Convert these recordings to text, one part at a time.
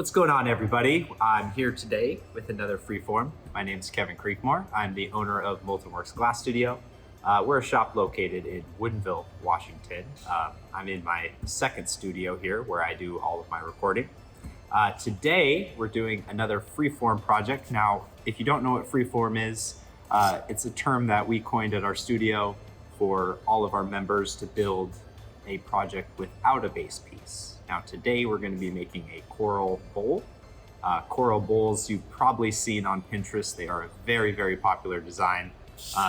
What's going on, everybody? I'm here today with another Freeform. My name is Kevin Creekmore. I'm the owner of MoltenWorks Glass Studio. We're a shop located in Woodinville, Washington. I'm in my second studio here where I do all of my recording. Today, we're doing another Freeform project. Now, if you don't know what Freeform is, it's a term that we coined at our studio for all of our members to build a project without a base piece. Now today we're going to be making a coral bowl. Coral bowls you've probably seen on Pinterest. They are a very, very popular design.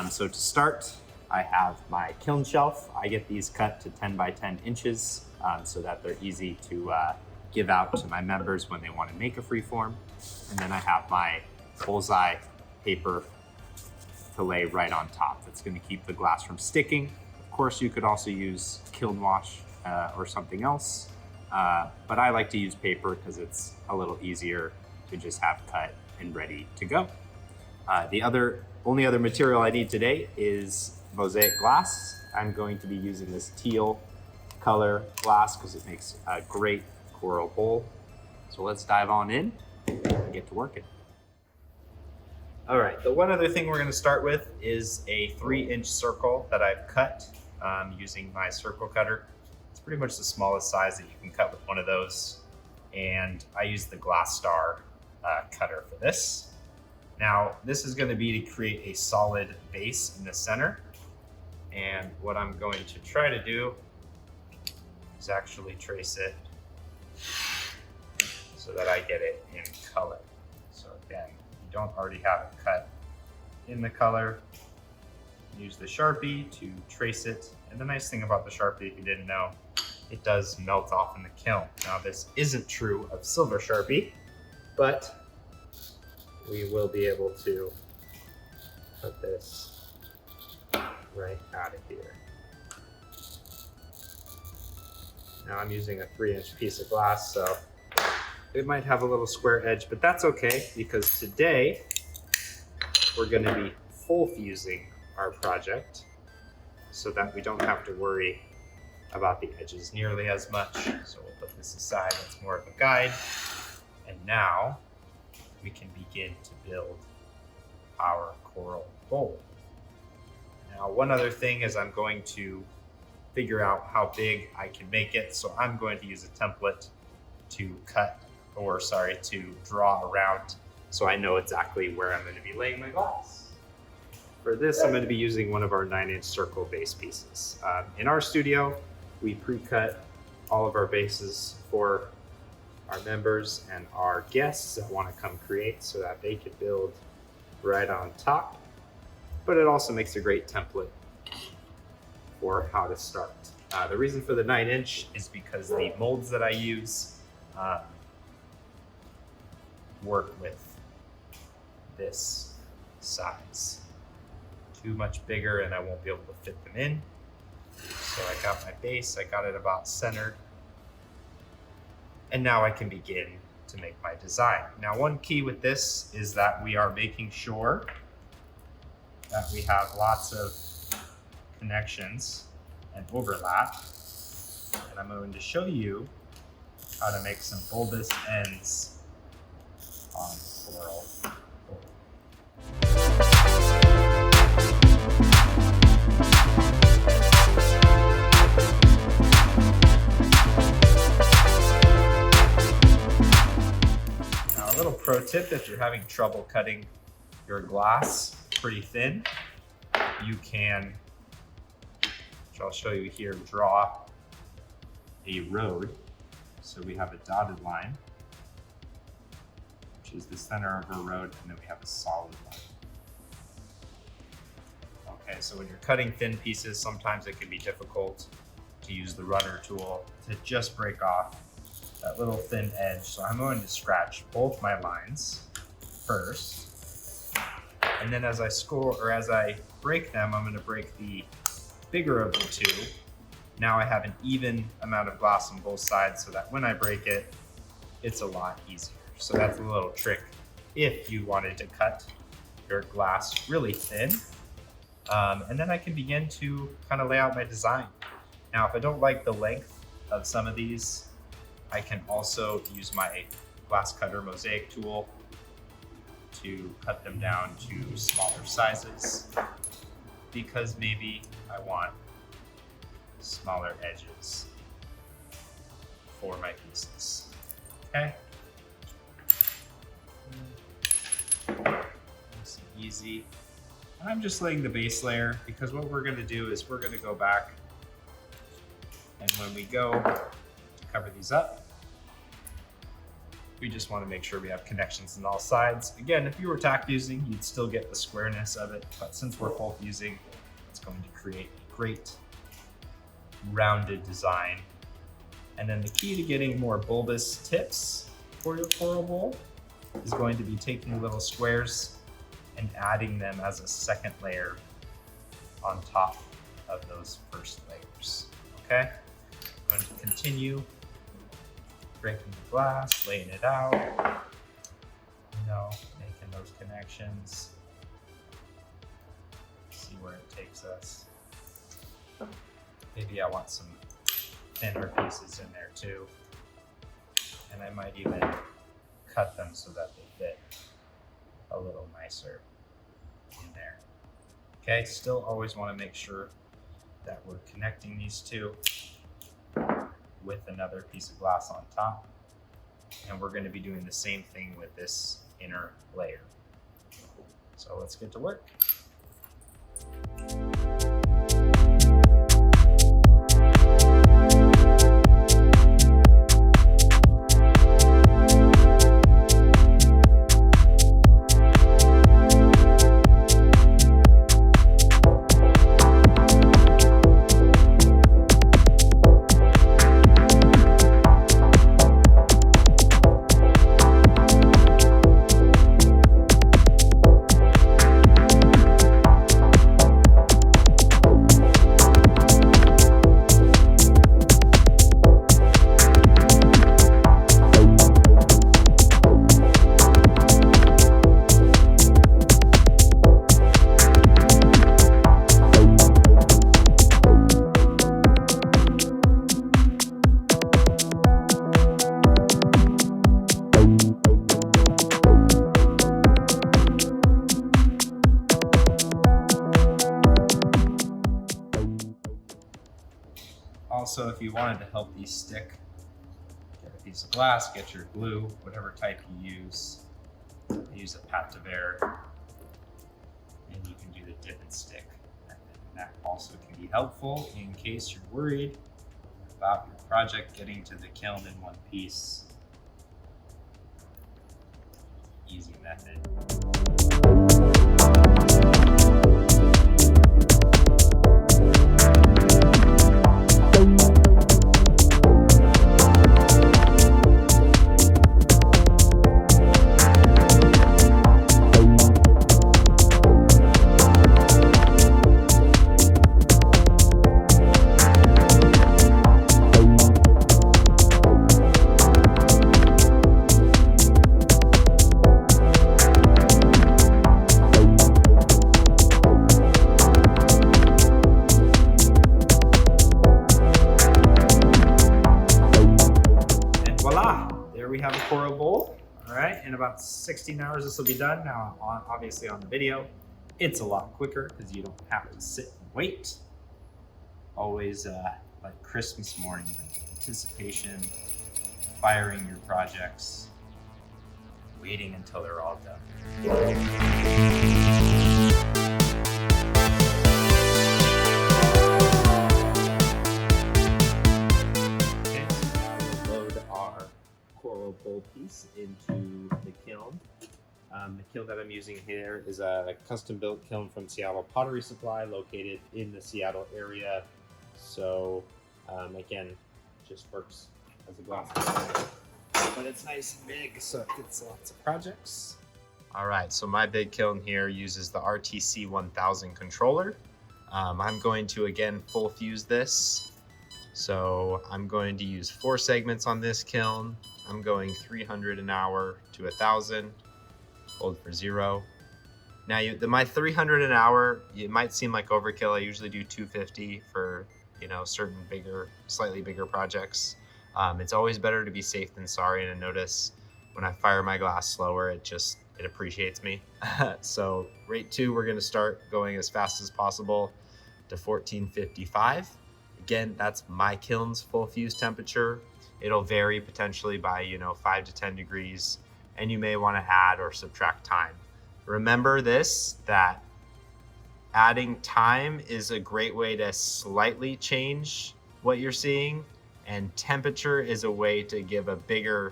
So to start, I have my kiln shelf. I get these cut to 10 by 10 inches so that they're easy to give out to my members when they want to make a freeform. And then I have my bullseye paper to lay right on top. That's going to keep the glass from sticking. Of course, you could also use kiln wash or something else. But I like to use paper because it's a little easier to just have cut and ready to go. The only other material I need today is mosaic glass. I'm going to be using this teal color glass because it makes a great coral bowl. So let's dive on in and get to working. All right, the one other thing we're going to start with is a 3-inch circle that I've cut using my circle cutter. It's pretty much the smallest size that you can cut with one of those. And I use the glass star cutter for this. Now, this is going to be to create a solid base in the center. And what I'm going to try to do is actually trace it so that I get it in color. So again, if you don't already have it cut in the color, use the Sharpie to trace it. And the nice thing about the Sharpie, if you didn't know, it does melt off in the kiln. Now this isn't true of silver Sharpie, but we will be able to put this right out of here. Now I'm using a 3-inch piece of glass, so it might have a little square edge, but that's okay because today we're going to be full fusing our project so that we don't have to worry about the edges nearly as much. So we'll put this aside, that's more of a guide. And now we can begin to build our coral bowl. Now, one other thing is I'm going to figure out how big I can make it. So I'm going to use a template to to draw around so I know exactly where I'm going to be laying my glass. For this, I'm going to be using one of our 9-inch circle base pieces. In our studio, we pre-cut all of our bases for our members and our guests that want to come create so that they could build right on top. But it also makes a great template for how to start. The reason for the 9-inch is because the molds that I use work with this size. Too much bigger and I won't be able to fit them in. So I got my base, I got it about centered. And now I can begin to make my design. Now, one key with this is that we are making sure that we have lots of connections and overlap. And I'm going to show you how to make some bulbous ends on coral. Pro tip, if you're having trouble cutting your glass pretty thin, you can, which I'll show you here, draw a road. So we have a dotted line, which is the center of our road, and then we have a solid line. Okay, so when you're cutting thin pieces, sometimes it can be difficult to use the runner tool to just break off that little thin edge. So I'm going to scratch both my lines first. And then as I break them, I'm going to break the bigger of the two. Now I have an even amount of glass on both sides so that when I break it, it's a lot easier. So that's a little trick if you wanted to cut your glass really thin. And then I can begin to kind of lay out my design. Now, if I don't like the length of some of these, I can also use my glass cutter mosaic tool to cut them down to smaller sizes, because maybe I want smaller edges for my pieces. Okay. Nice and easy. I'm just laying the base layer because what we're going to do is we're going to go back, and when we go to cover these up, we just want to make sure we have connections on all sides. Again, if you were tack fusing, you'd still get the squareness of it, but since we're full fusing, it's going to create a great rounded design. And then the key to getting more bulbous tips for your coral bowl is going to be taking little squares and adding them as a second layer on top of those first layers. Okay? I'm going to continue breaking the glass, laying it out, making those connections. See where it takes us. Maybe I want some thinner pieces in there too. And I might even cut them so that they fit a little nicer in there. Okay, still always want to make sure that we're connecting these two with another piece of glass on top. And we're going to be doing the same thing with this inner layer. So let's get to work. Also, if you wanted to help these stick, get a piece of glass, get your glue, whatever type you use. I use a pâte de verre, and you can do the dip and stick method. And that also can be helpful in case you're worried about your project getting to the kiln in one piece. Easy method. We have a coral bowl. All right, in about 16 hours this will be done. Now, obviously on the video, it's a lot quicker because you don't have to sit and wait. Always like Christmas morning, anticipation, firing your projects, waiting until they're all done. Coral bowl piece into the kiln. The kiln that I'm using here is a custom-built kiln from Seattle Pottery Supply, located in the Seattle area. So again, just works as a glass kiln, but it's nice and big, so it fits lots of projects. All right, so my big kiln here uses the RTC 1000 controller. I'm going to again full fuse this. So I'm going to use 4 segments on this kiln. I'm going 300 an hour to 1000, hold for 0. Now my 300 an hour, it might seem like overkill. I usually do 250 for, certain slightly bigger projects. It's always better to be safe than sorry. And I notice when I fire my glass slower, it appreciates me. So rate 2, we're gonna start going as fast as possible to 1455. Again, that's my kiln's full fuse temperature. It'll vary potentially by 5 to 10 degrees, and you may want to add or subtract time. Remember that adding time is a great way to slightly change what you're seeing, and temperature is a way to give a bigger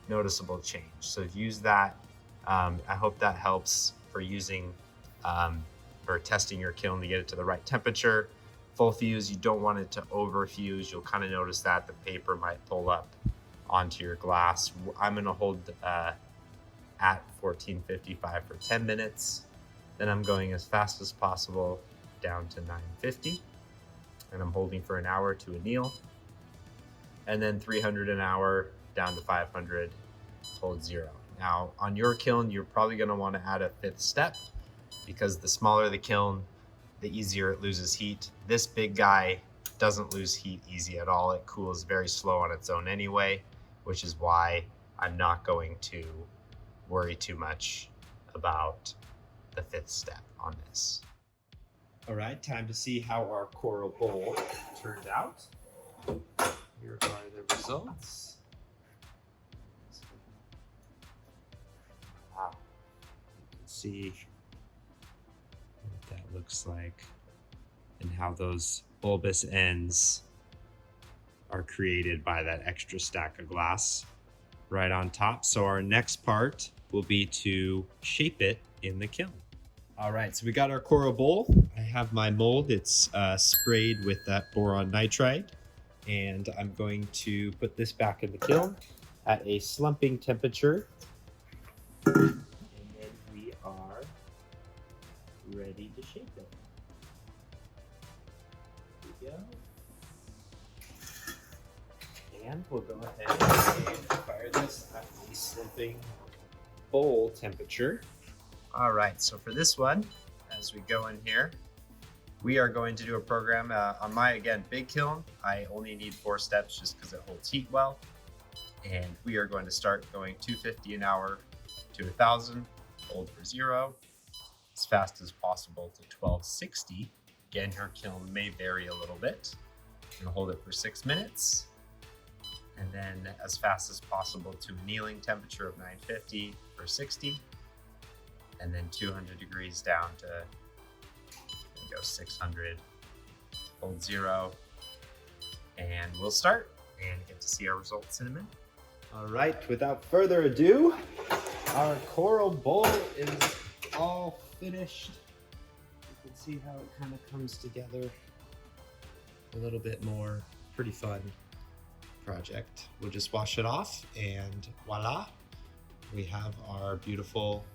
noticeable change. So use that. I hope that helps for using or testing your kiln to get it to the right temperature. Full fuse, you don't want it to over fuse. You'll kind of notice that the paper might pull up onto your glass. I'm going to hold at 1455 for 10 minutes. Then I'm going as fast as possible down to 950. And I'm holding for an hour to anneal. And then 300 an hour down to 500, hold 0. Now on your kiln, you're probably going to want to add a 5th step, because the smaller the kiln, the easier it loses heat. This big guy doesn't lose heat easy at all. It cools very slow on its own anyway, which is why I'm not going to worry too much about the 5th step on this. All right, time to see how our coral bowl turned out. Here are the results. Wow, you can see what that looks like and how those bulbous ends are created by that extra stack of glass right on top. So our next part will be to shape it in the kiln. All right, so we got our coral bowl. I have my mold. It's sprayed with that boron nitride, and I'm going to put this back in the kiln at a slumping temperature. And then we are ready to shape it. Here we go. And we'll go ahead and fire this at the slumping bowl temperature. All right, so for this one, as we go in here, we are going to do a program on my, again, big kiln. I only need 4 steps just because it holds heat well. And we are going to start going 250 an hour to 1,000, hold for 0, as fast as possible to 1260. Again, your kiln may vary a little bit. I'm gonna hold it for 6 minutes. And then as fast as possible to annealing temperature of 950 for 60. And then 200 degrees down to, go 600, hold 0, and we'll start and get to see our results in a minute. All right, without further ado, our coral bowl is all finished. You can see how it kind of comes together a little bit more. Pretty fun project. We'll just wash it off and voila, we have our beautiful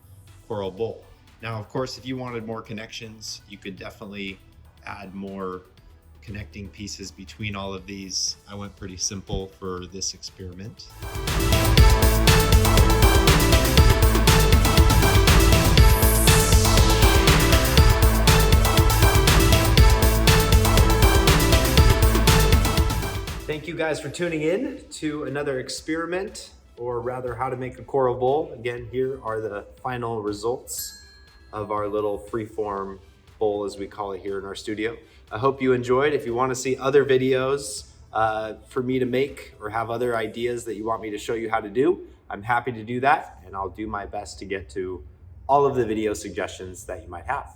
coral bowl. Now, of course, if you wanted more connections, you could definitely add more connecting pieces between all of these. I went pretty simple for this experiment. Thank you guys for tuning in to another experiment, or rather how to make a coral bowl. Again, here are the final results of our little freeform bowl, as we call it here in our studio. I hope you enjoyed. If you want to see other videos for me to make, or have other ideas that you want me to show you how to do, I'm happy to do that, and I'll do my best to get to all of the video suggestions that you might have.